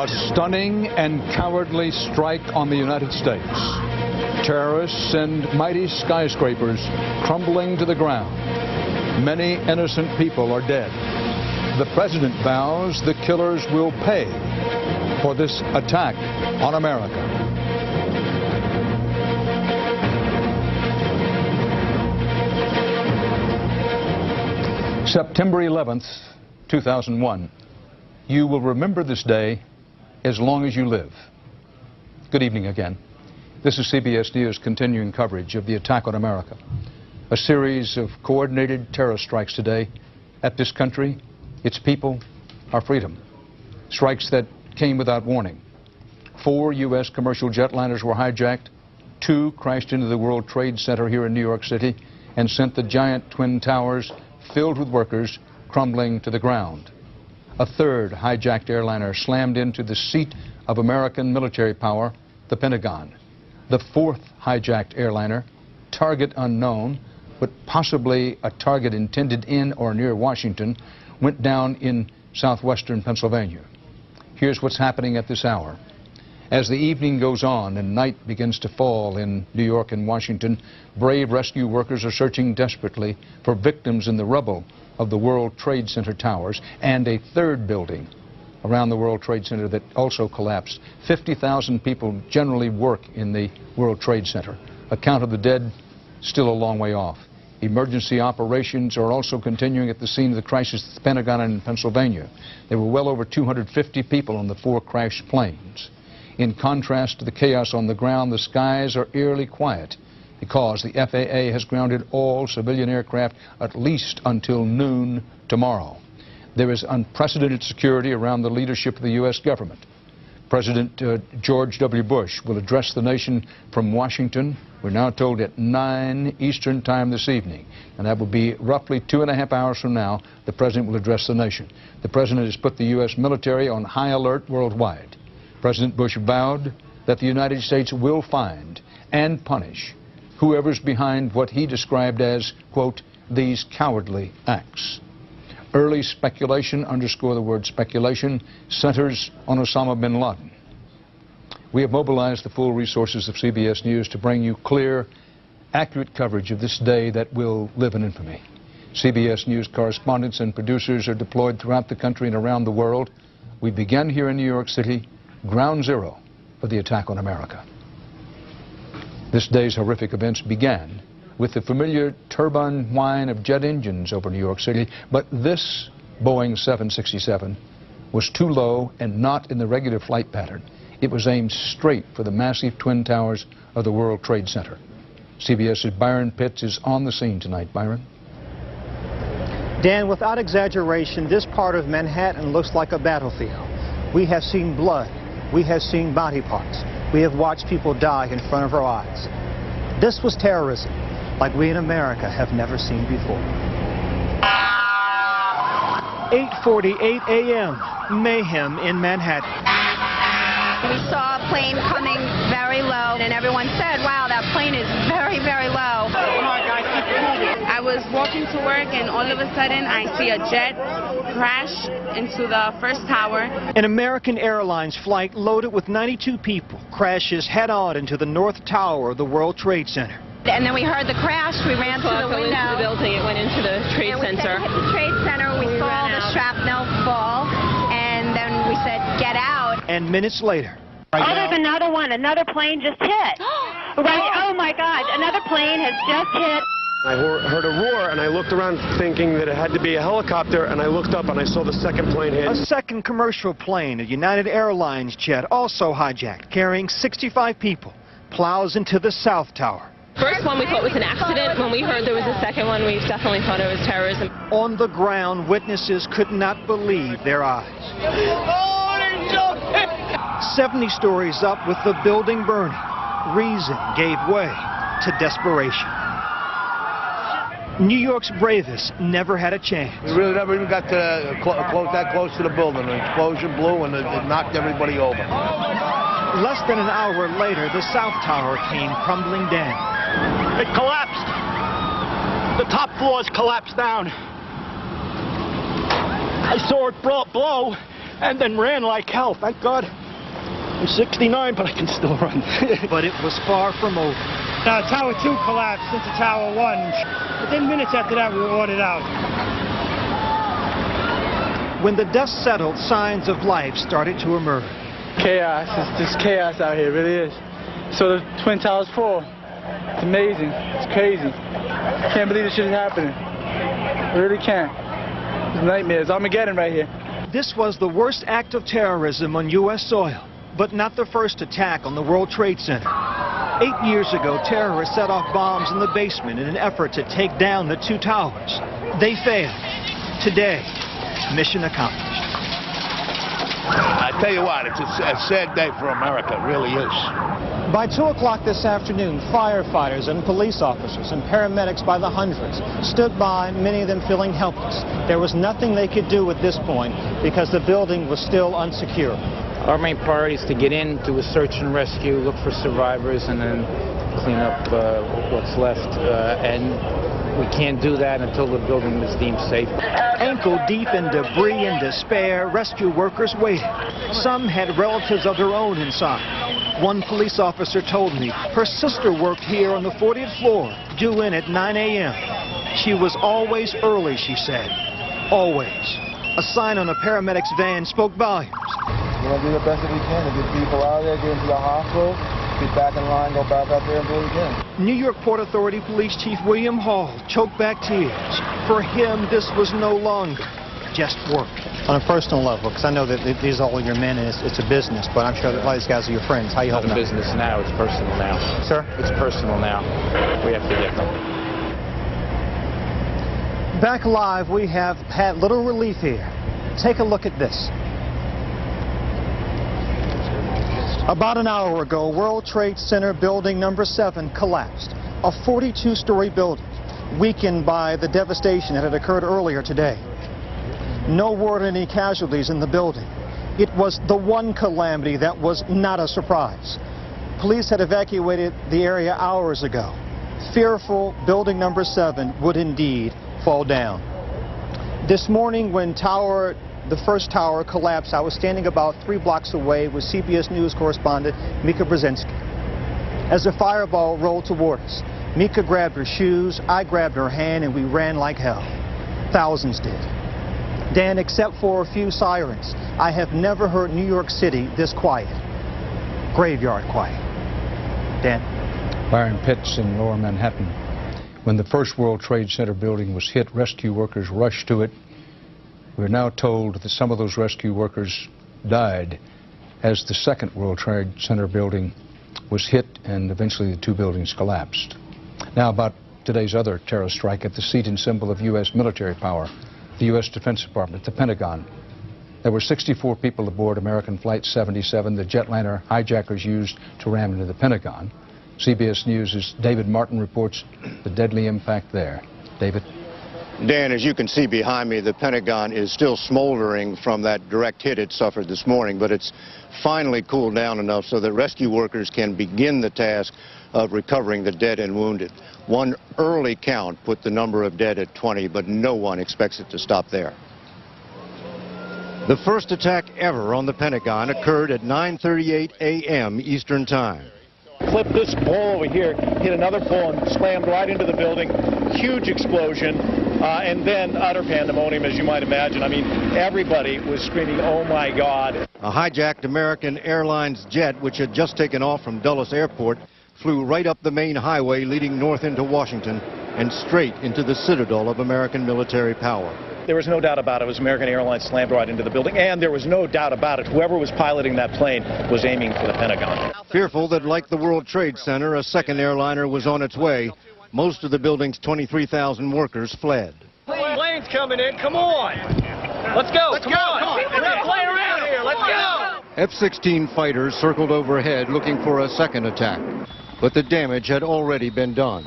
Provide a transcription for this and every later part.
A stunning and cowardly strike on the United States. Terrorists and mighty skyscrapers crumbling to the ground. Many innocent people are dead. The president vows the killers will pay for this attack on America. September 11th, 2001. You will remember this day as long as you live. Good evening again. This is CBS News continuing coverage of the attack on America. A series of coordinated terror strikes today at this country, its people, our freedom. Strikes that came without warning. 4 U.S. commercial jetliners were hijacked. 2 crashed into the World Trade Center here in New York City and sent the giant twin towers filled with workers crumbling to the ground. A 3rd hijacked airliner slammed into the seat of American military power, the Pentagon. The 4th hijacked airliner, target unknown, but possibly a target intended in or near Washington, went down in southwestern Pennsylvania. Here's what's happening at this hour. As the evening goes on and night begins to fall in New York and Washington, brave rescue workers are searching desperately for victims in the rubble of the World Trade Center towers and a 3rd building around the World Trade Center that also collapsed. 50,000 people generally work in the World Trade Center. A count of the dead still a long way off. Emergency operations are also continuing at the scene of the crisis at the Pentagon in Pennsylvania. There were well over 250 people on the 4 crashed planes. In contrast to the chaos on the ground, the skies are eerily quiet because the FAA has grounded all civilian aircraft at least until noon tomorrow. There is unprecedented security around the leadership of the U.S. government. President George W. Bush will address the nation from Washington. We're now told at 9 Eastern Time this evening, and that will be roughly 2.5 hours from now. The president will address the nation. The president has put the U.S. military on high alert worldwide. President Bush vowed that the United States will find and punish whoever's behind what he described as, quote, these cowardly acts. Early speculation, underscore the word speculation, centers on Osama bin Laden. We have mobilized the full resources of CBS News to bring you clear, accurate coverage of this day that will live in infamy. CBS News correspondents and producers are deployed throughout the country and around the world. We began here in New York City, ground zero for the attack on America. This day's horrific events began with the familiar turbine whine of jet engines over New York City, but this Boeing 767 was too low and not in the regular flight pattern. It was aimed straight for the massive twin towers of the World Trade Center. CBS's Byron Pitts is on the scene tonight. Byron? Dan, without exaggeration, this part of Manhattan looks like a battlefield. We have seen blood. We have seen body parts. We have watched people die in front of our eyes. This was terrorism like we in America have never seen before. 8:48 a.m. Mayhem in Manhattan. We saw a plane coming very low, and everyone said, wow, that plane is very, very low. I was walking to work, and all of a sudden, I see a jet crash into the first tower. An American Airlines flight loaded with 92 people crashes head-on into the North Tower of the World Trade Center. And then we heard the crash. We ran to the window. Into the building. It went into the Trade Center. We hit the Trade Center. We saw the shrapnel fall, and then we said, get out. And minutes later. There's another one. Another plane just hit. Right. Oh, my God. Another plane has just hit. I heard a roar, and I looked around thinking that it had to be a helicopter, and I looked up, and I saw the second plane hit. A second commercial plane, a United Airlines jet, also hijacked, carrying 65 people, plows into the South Tower. First one we thought was an accident. When we heard there was a second one, we definitely thought it was terrorism. On the ground, witnesses could not believe their eyes. 70 stories up with the building burning. Reason gave way to desperation. New York's bravest never had a chance. We really never even got to that close to the building. An explosion blew and it knocked everybody over. Less than an hour later, the South Tower came crumbling down. It collapsed. The top floors collapsed down. I saw it blow, and then ran like hell. Thank God. I'm 69, but I can still run. But it was far from over. Tower 2 collapsed into Tower 1. Within minutes after that, we were ordered out. When the dust settled, signs of life started to emerge. Chaos. It's just chaos out here. It really is. So the Twin Towers fall. It's amazing. It's crazy. I can't believe this shit is happening. I really can't. It's nightmares. Armageddon right here. This was the worst act of terrorism on U.S. soil, but not the first attack on the World Trade Center. 8 years ago, terrorists set off bombs in the basement in an effort to take down the two towers. They failed. Today, mission accomplished. I tell you what, it's a sad day for America. It really is. By 2 o'clock this afternoon, firefighters and police officers and paramedics by the hundreds stood by, many of them feeling helpless. There was nothing they could do at this point because the building was still unsecured. Our main priority is to get in, do a search and rescue, look for survivors, and then clean up what's left. And we can't do that until the building is deemed safe. Ankle deep in debris and despair, rescue workers waited. Some had relatives of their own inside. One police officer told me her sister worked here on the 40th floor, due in at 9 a.m. She was always early, she said. Always. A sign on a paramedic's van spoke volumes. We're going to do the best that we can to get people out of there, get into the hospital, get back in line, go back out there and do it again. New York Port Authority Police Chief William Hall choked back tears. For him, this was no longer just work. On a personal level, because I know that these are all your men and it's a business, but I'm sure that a lot of these guys are your friends. How you helping out? It's not a business now, it's personal now. Sir? It's personal now. We have to get them. Back live, we have had little relief here. Take a look at this. About an hour ago, World Trade Center building number 7 collapsed. A 42-story building, weakened by the devastation that had occurred earlier today. No word of any casualties in the building. It was the one calamity that was not a surprise. Police had evacuated the area hours ago. Fearful building number 7 would indeed fall down. This morning when the first tower collapsed, I was standing about 3 blocks away with CBS News correspondent Mika Brzezinski. As the fireball rolled toward us, Mika grabbed her shoes, I grabbed her hand, and we ran like hell. Thousands did. Dan, except for a few sirens, I have never heard New York City this quiet. Graveyard quiet. Dan? Byron Pitts in Lower Manhattan. When the first World Trade Center building was hit, rescue workers rushed to it. We're now told that some of those rescue workers died as the second World Trade Center building was hit and eventually the 2 buildings collapsed. Now about today's other terror strike at the seat and symbol of U.S. military power, the U.S. Defense Department, the Pentagon. There were 64 people aboard American Flight 77, the jetliner hijackers used to ram into the Pentagon. CBS News' David Martin reports the deadly impact there. David? Dan, as you can see behind me, the Pentagon is still smoldering from that direct hit it suffered this morning, but it's finally cooled down enough so that rescue workers can begin the task of recovering the dead and wounded. One early count put the number of dead at 20, but no one expects it to stop there. The first attack ever on the Pentagon occurred at 9:38 a.m. Eastern Time. Clipped this ball over here, hit another ball and slammed right into the building. Huge explosion, and then utter pandemonium, as you might imagine. I mean, everybody was screaming, "Oh my God." A hijacked American Airlines jet, which had just taken off from Dulles Airport, flew right up the main highway leading north into Washington and straight into the citadel of American military power. There was no doubt about it. It was American Airlines slammed right into the building, and there was no doubt about it. Whoever was piloting that plane was aiming for the Pentagon. Fearful that, like the World Trade Center, a second airliner was on its way, most of the building's 23,000 workers fled. Plane's coming in. Come on. Let's go. Come on. We're not playing around here. Let's go. F-16 fighters circled overhead looking for a second attack, but the damage had already been done.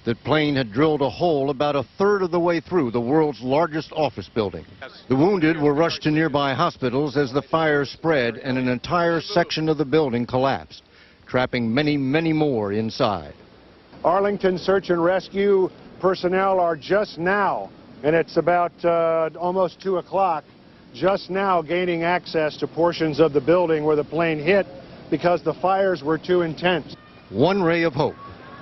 The plane had drilled a hole about a third of the way through the world's largest office building. The wounded were rushed to nearby hospitals as the fire spread and an entire section of the building collapsed, trapping many, many more inside. Arlington search and rescue personnel are just now, and it's about almost 2 o'clock, just now gaining access to portions of the building where the plane hit because the fires were too intense. One ray of hope.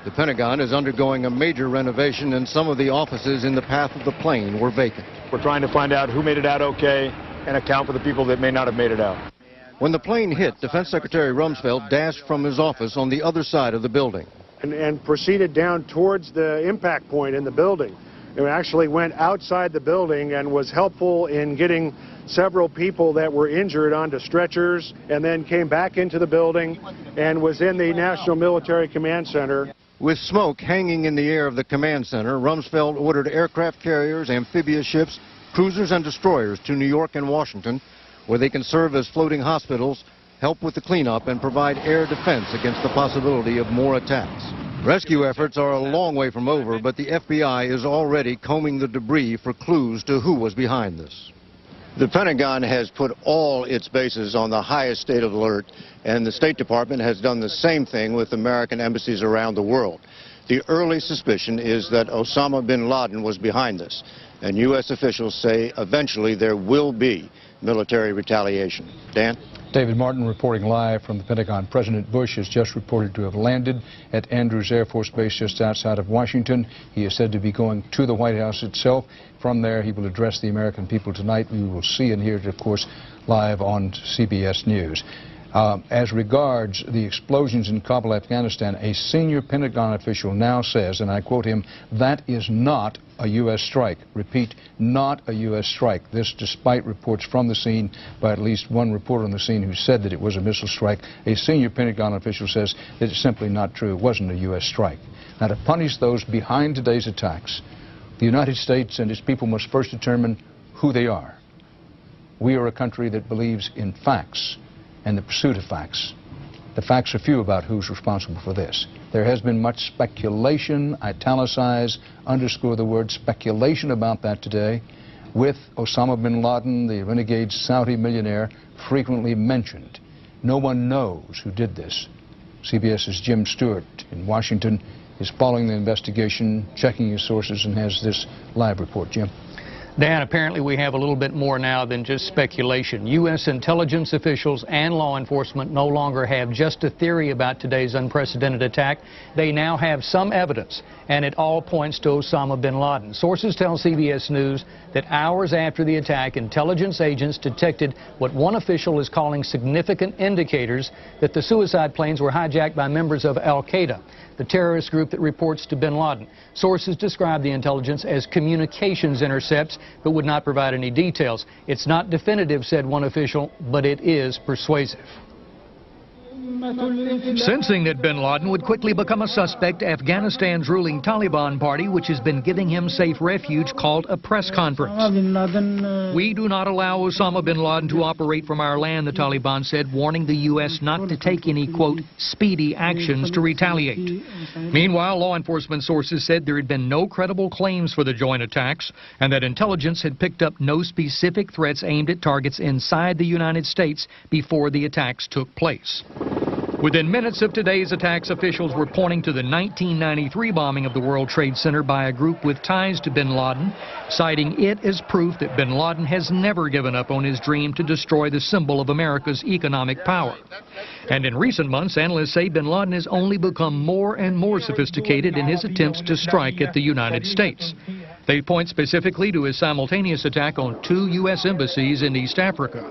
The Pentagon is undergoing a major renovation, and some of the offices in the path of the plane were vacant. We're trying to find out who made it out okay and account for the people that may not have made it out. When the plane hit, Defense Secretary Rumsfeld dashed from his office on the other side of the building. And proceeded down towards the impact point in the building. It actually went outside the building and was helpful in getting several people that were injured onto stretchers, and then came back into the building and was in the National Military Command Center. With smoke hanging in the air of the command center, Rumsfeld ordered aircraft carriers, amphibious ships, cruisers and destroyers to New York and Washington, where they can serve as floating hospitals, help with the cleanup, and provide air defense against the possibility of more attacks. Rescue efforts are a long way from over, but the FBI is already combing the debris for clues to who was behind this. The Pentagon has put all its bases on the highest state of alert, and the State Department has done the same thing with American embassies around the world. The early suspicion is that Osama bin Laden was behind this, and U.S. officials say eventually there will be military retaliation. Dan? David Martin reporting live from the Pentagon. President Bush is just reported to have landed at Andrews Air Force Base just outside of Washington. He is said to be going to the White House itself. From there, he will address the American people tonight. We will see and hear it, of course, live on CBS News. As regards the explosions in Kabul, Afghanistan, a senior Pentagon official now says, and I quote him, "That is not a U.S. strike." Repeat, not a U.S. strike. This despite reports from the scene by at least one reporter on the scene who said that it was a missile strike. A senior Pentagon official says that it's simply not true. It wasn't a U.S. strike. Now, to punish those behind today's attacks, the United States and its people must first determine who they are. We are a country that believes in facts and the pursuit of facts. The facts are few about who's responsible for this. There has been much speculation, italicize, underscore the word speculation about that today, with Osama bin Laden, the renegade Saudi millionaire, frequently mentioned. No one knows who did this. CBS's Jim Stewart in Washington is following the investigation, checking his sources, and has this live report. Jim. Dan, apparently we have a little bit more now than just speculation. U.S. intelligence officials and law enforcement no longer have just a theory about today's unprecedented attack. They now have some evidence, and it all points to Osama bin Laden. Sources tell CBS News that hours after the attack, intelligence agents detected what one official is calling significant indicators that the suicide planes were hijacked by members of Al-Qaeda, the terrorist group that reports to bin Laden. Sources describe the intelligence as communications intercepts, but would not provide any details. It's not definitive, said one official, but it is persuasive. Sensing that bin Laden would quickly become a suspect, Afghanistan's ruling Taliban party, which has been giving him safe refuge, called a press conference. "We do not allow Osama bin Laden to operate from our land," the Taliban said, warning the U.S. not to take any, quote, speedy actions to retaliate. Meanwhile, law enforcement sources said there had been no credible claims for the joint attacks and that intelligence had picked up no specific threats aimed at targets inside the United States before the attacks took place. Within minutes of today's attacks, officials were pointing to the 1993 bombing of the World Trade Center by a group with ties to bin Laden, citing it as proof that bin Laden has never given up on his dream to destroy the symbol of America's economic power. And in recent months, analysts say bin Laden has only become more and more sophisticated in his attempts to strike at the United States. They point specifically to his simultaneous attack on 2 U.S. embassies in East Africa.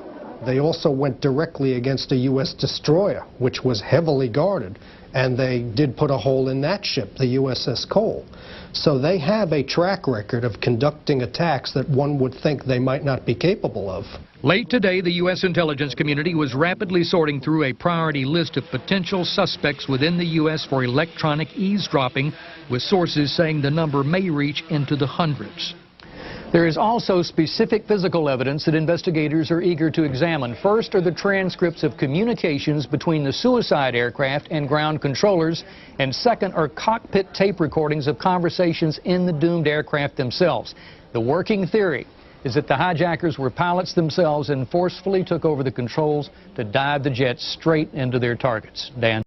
They also went directly against a U.S. destroyer, which was heavily guarded, and they did put a hole in that ship, the USS Cole. So they have a track record of conducting attacks that one would think they might not be capable of. Late today, the U.S. intelligence community was rapidly sorting through a priority list of potential suspects within the U.S. for electronic eavesdropping, with sources saying the number may reach into the hundreds. There is also specific physical evidence that investigators are eager to examine. First are the transcripts of communications between the suicide aircraft and ground controllers, and second are cockpit tape recordings of conversations in the doomed aircraft themselves. The working theory is that the hijackers were pilots themselves and forcefully took over the controls to dive the jets straight into their targets. Dan?